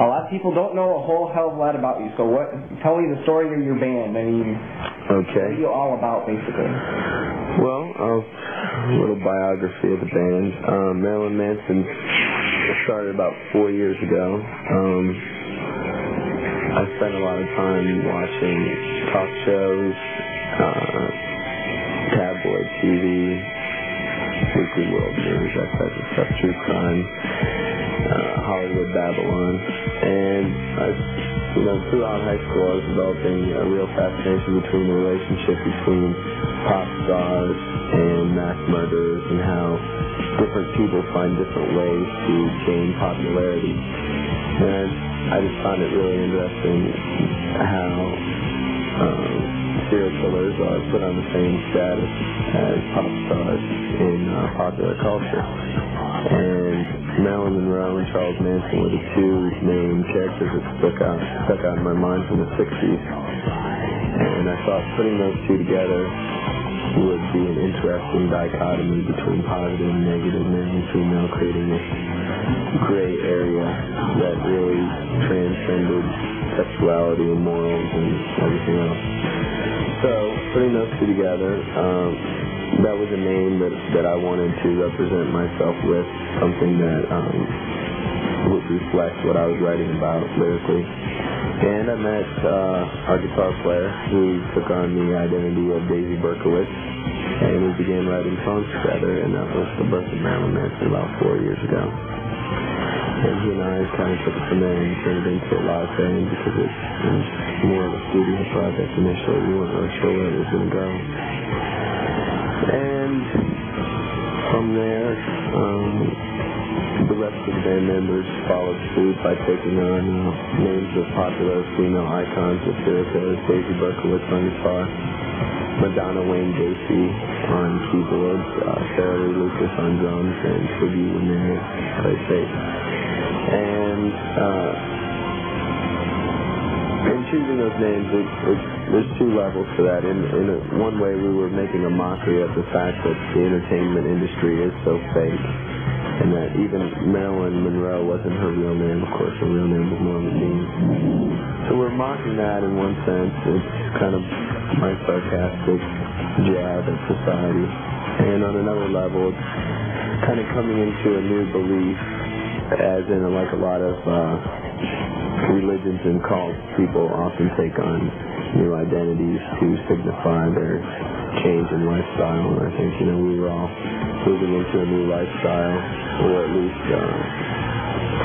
A lot of people don't know a whole hell of a lot about you, so tell me the story of your band. I mean, okay. What are you all about, basically? Well, a little biography of the band. Marilyn Manson started about 4 years ago. I spent a lot of time watching talk shows, tabloid TV, Weekly World News, that type of stuff, true crime, Hollywood Babylon, and throughout high school I was developing a real fascination between the relationship between pop stars and mass murderers and how different people find different ways to gain popularity. And I just found it really interesting how serial killers are put on the same status as pop stars in popular culture. And Marilyn Monroe and Charles Manson were the two main characters that stuck out in my mind from the 60s. And I thought putting those two together would be an interesting dichotomy between positive and negative, male and female, creating this gray area that really transcended sexuality and morals and everything else. So, putting those two together, that was a name that I wanted to represent myself with, something that would reflect what I was writing about lyrically. And I met our guitar player who took on the identity of Daisy Berkowitz, and we began writing songs together, and that was the birth of Marilyn Manson about 4 years ago. And he and I kind of took it from there and turned it into a live band because it was more of a studio project initially. We weren't really sure where it was going to go. And from there, the rest of the band members followed suit by taking on names of popular female icons with serial killers, Daisy Berkowitz on guitar, Madonna Wayne Gacy on keyboards, Sarah Lee Lucas on drums, and Twiggy Ramirez played bass. And in choosing those names, there's two levels to that. In one way, we were making a mockery of the fact that the entertainment industry is so fake, and that even Marilyn Monroe wasn't her real name. Of course, her real name was Norman Dean. So we're mocking that in one sense. It's kind of my sarcastic jab at society. And on another level, it's kind of coming into a new belief, as in like a lot of religions and cults, people often take on new identities to signify their change in lifestyle. And I think, we were all moving into a new lifestyle, or at least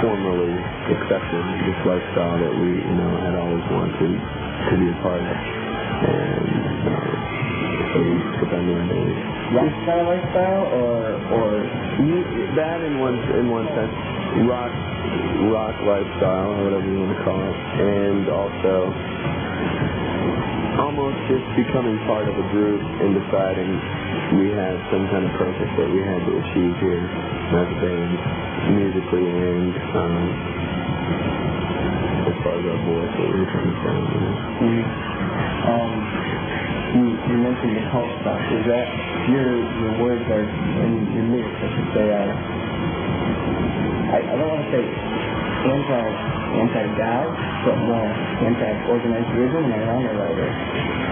formally accepting this lifestyle that we, had always wanted to be a part of. And so we took on new identities. Lifestyle, or that in one sense, rock lifestyle, or whatever you want to call it, and also almost just becoming part of a group and deciding we had some kind of purpose that we had to achieve here as a band, musically and as far as our voice, what we were trying to sound. You mentioned the cult stuff. Is that your words are, and your lyrics, I should say, are, I don't want to say anti-God, but more anti-organized religion. Am I wrong or right?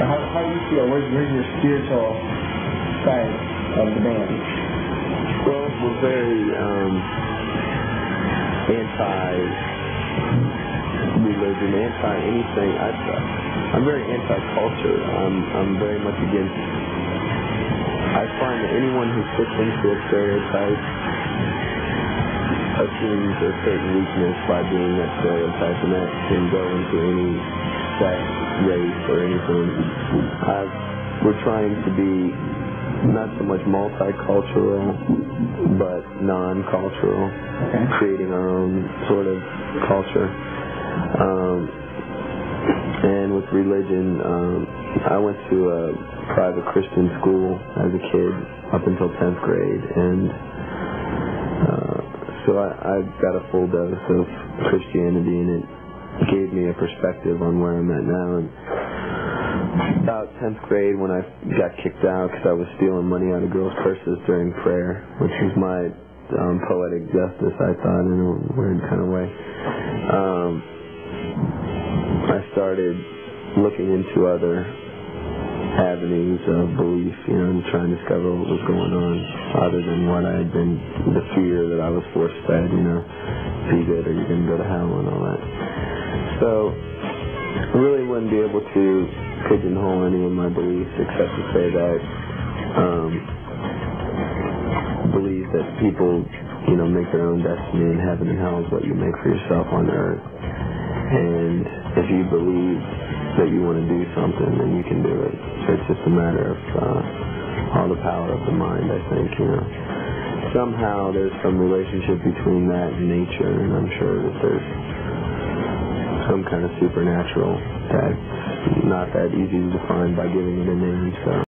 How do you feel? Where's your spiritual side of the band? Well, we're very anti-religion, anti-anything. I'm very anti-culture. I'm very much against. I find that anyone who fits into a stereotype assumes a certain weakness by being that stereotype, and that can go into any sex, race, or anything. We're trying to be not so much multicultural, but non-cultural, creating our own sort of culture. And with religion, I went to a private Christian school as a kid up until 10th grade, and so I got a full dose of Christianity, and it gave me a perspective on where I'm at now. And about 10th grade, when I got kicked out because I was stealing money out of girls' purses during prayer, which was my poetic justice, I thought, in a weird kind of way. started looking into other avenues of belief, you know, and trying to discover what was going on other than what I had been, the fear that I was force-fed, you know, be good or you're going to go to hell and all that. So I really wouldn't be able to pigeonhole any of my beliefs except to say that believe that people, you know, make their own destiny, and heaven and hell is what you make for yourself on earth. And if you believe that you want to do something, then you can do it. It's just a matter of all the power of the mind, I think, you know. Somehow there's some relationship between that and nature, and I'm sure that there's some kind of supernatural that's not that easy to define by giving it a name, so